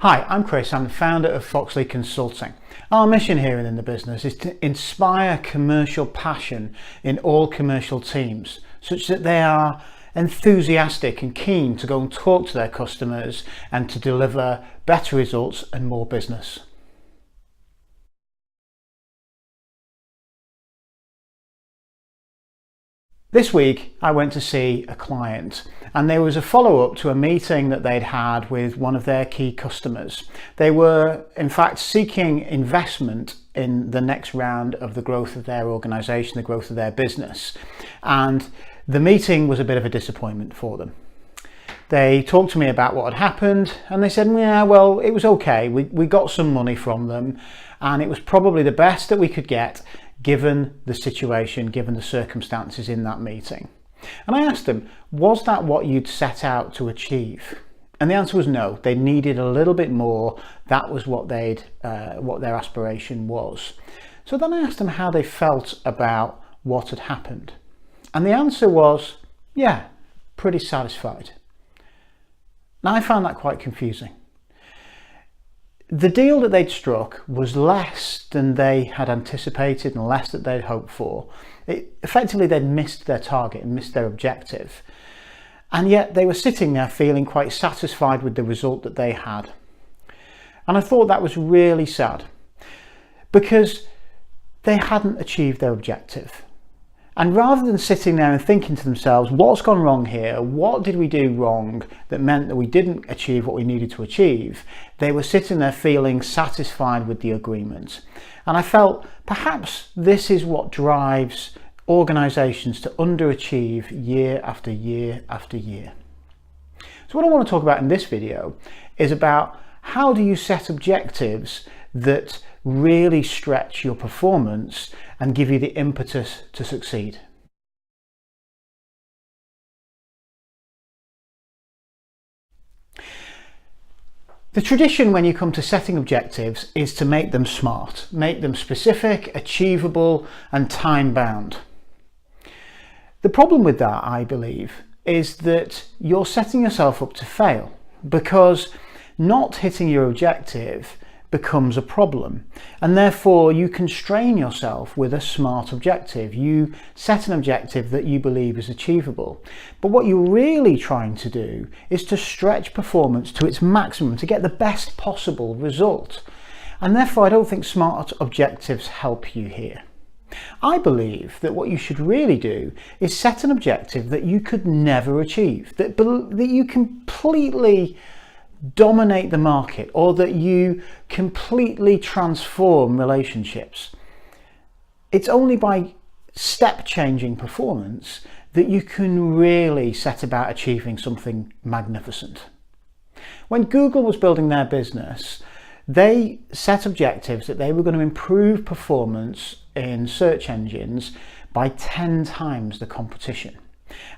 Hi, I'm Chris. I'm the founder of Foxley Consulting. Our mission here in the business is to inspire commercial passion in all commercial teams, such that they are enthusiastic and keen to go and talk to their customers and to deliver better results and more business. This week I went to see a client, and there was a follow-up to a meeting that they'd had with one of their key customers. They were in fact seeking investment in the next round of the growth of their organisation, the growth of their business, and the meeting was a bit of a disappointment for them. They talked to me about what had happened, and they said, yeah, well, it was okay. We got some money from them, and it was probably the best that we could get given the situation, given the circumstances in that meeting. And I asked them, was that what you'd set out to achieve? And the answer was no. They needed a little bit more. That was what what their aspiration was. So then I asked them how they felt about what had happened. And the answer was, yeah, pretty satisfied. Now I found that quite confusing. The deal that they'd struck was less than they had anticipated and less than they'd hoped for. Effectively, they'd missed their target and missed their objective. And yet they were sitting there feeling quite satisfied with the result that they had. And I thought that was really sad because they hadn't achieved their objective. And rather than sitting there and thinking to themselves, what's gone wrong here? What did we do wrong that meant that we didn't achieve what we needed to achieve? They were sitting there feeling satisfied with the agreement. And I felt perhaps this is what drives organisations to underachieve year after year after year. So what I want to talk about in this video is about how do you set objectives that really stretch your performance and give you the impetus to succeed. The tradition when you come to setting objectives is to make them smart, make them specific, achievable and time-bound. The problem with that, I believe, is that you're setting yourself up to fail, because not hitting your objective becomes a problem, and therefore you constrain yourself with a smart objective. You set an objective that you believe is achievable, but what you're really trying to do is to stretch performance to its maximum to get the best possible result, and therefore I don't think smart objectives help you here. I believe that what you should really do is set an objective that you could never achieve, that you completely dominate the market, or that you completely transform relationships. It's only by step changing performance that you can really set about achieving something magnificent. When Google was building their business, they set objectives that they were going to improve performance in search engines by 10 times the competition.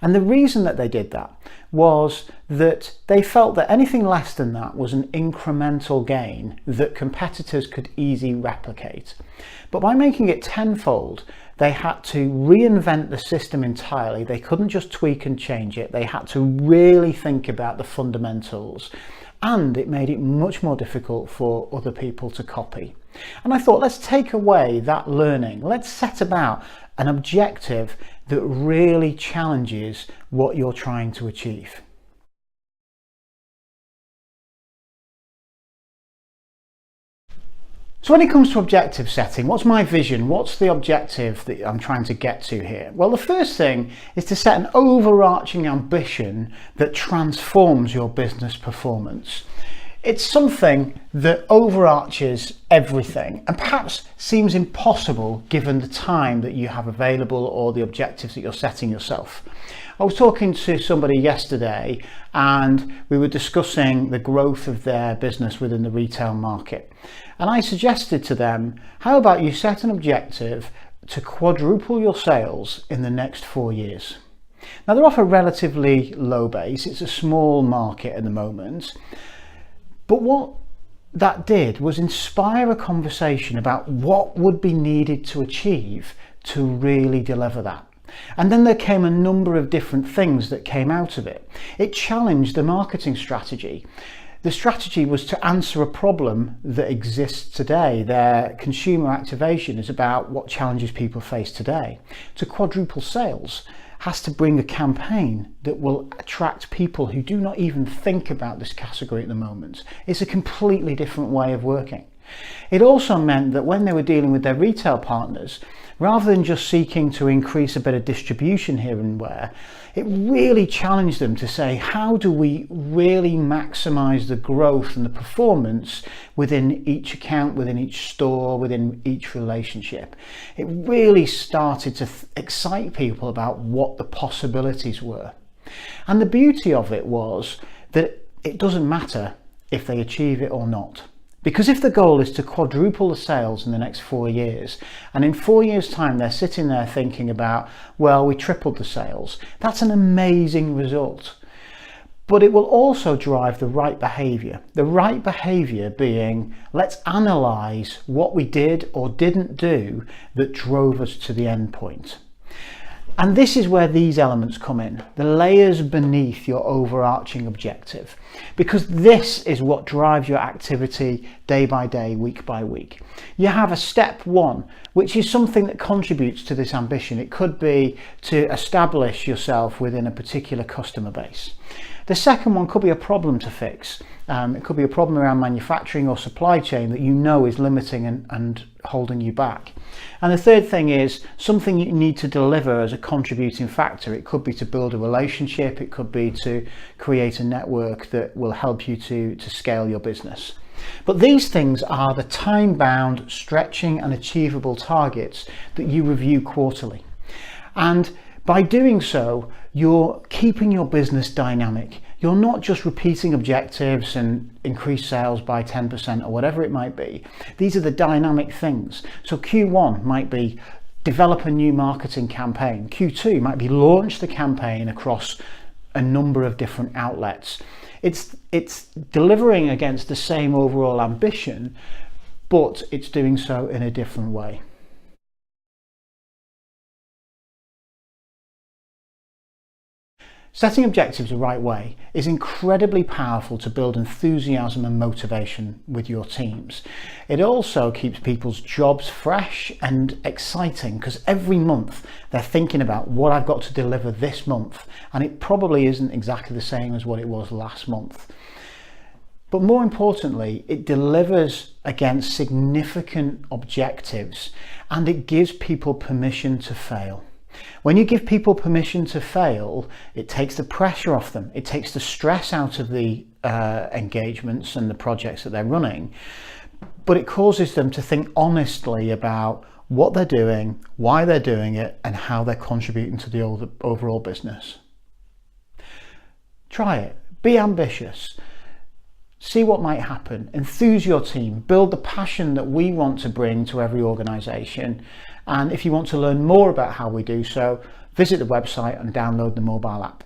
And the reason that they did that was that they felt that anything less than that was an incremental gain that competitors could easily replicate. But by making it tenfold, they had to reinvent the system entirely. They couldn't just tweak and change it. They had to really think about the fundamentals, and it made it much more difficult for other people to copy. And I thought, let's take away that learning. Let's set about an objective that really challenges what you're trying to achieve. So when it comes to objective setting, what's my vision? What's the objective that I'm trying to get to here? Well, the first thing is to set an overarching ambition that transforms your business performance. It's something that overarches everything and perhaps seems impossible given the time that you have available or the objectives that you're setting yourself. I was talking to somebody yesterday and we were discussing the growth of their business within the retail market. And I suggested to them, how about you set an objective to quadruple your sales in the next 4 years? Now they're off a relatively low base. It's a small market at the moment. But what that did was inspire a conversation about what would be needed to achieve to really deliver that. And then there came a number of different things that came out of it. It challenged the marketing strategy. The strategy was to answer a problem that exists today. Their consumer activation is about what challenges people face today. To quadruple sales has to bring a campaign that will attract people who do not even think about this category at the moment. It's a completely different way of working. It also meant that when they were dealing with their retail partners, rather than just seeking to increase a bit of distribution here and there, it really challenged them to say, how do we really maximize the growth and the performance within each account, within each store, within each relationship? It really started to excite people about what the possibilities were. And the beauty of it was that it doesn't matter if they achieve it or not. Because if the goal is to quadruple the sales in the next 4 years, and in 4 years' time they're sitting there thinking about, well, we tripled the sales, that's an amazing result. But it will also drive the right behaviour. The right behaviour being, let's analyse what we did or didn't do that drove us to the end point. And this is where these elements come in, the layers beneath your overarching objective, because this is what drives your activity day by day, week by week. You have a step one, which is something that contributes to this ambition. It could be to establish yourself within a particular customer base. The second one could be a problem to fix. It could be a problem around manufacturing or supply chain that you know is limiting and holding you back. And the third thing is something you need to deliver as a contributing factor. It could be to build a relationship, it could be to create a network that will help you to scale your business. But these things are the time-bound, stretching and achievable targets that you review quarterly. And by doing so, you're keeping your business dynamic. You're not just repeating objectives and increase sales by 10% or whatever it might be. These are the dynamic things. So Q1 might be develop a new marketing campaign. Q2 might be launch the campaign across a number of different outlets. It's delivering against the same overall ambition, but it's doing so in a different way. Setting objectives the right way is incredibly powerful to build enthusiasm and motivation with your teams. It also keeps people's jobs fresh and exciting because every month they're thinking about what I've got to deliver this month, and it probably isn't exactly the same as what it was last month. But more importantly, it delivers against significant objectives and it gives people permission to fail. When you give people permission to fail, it takes the pressure off them. It takes the stress out of the engagements and the projects that they're running, but it causes them to think honestly about what they're doing, why they're doing it, and how they're contributing to the overall business. Try it. Be ambitious. See what might happen. Enthuse your team. Build the passion that we want to bring to every organisation. And if you want to learn more about how we do so, visit the website and download the mobile app.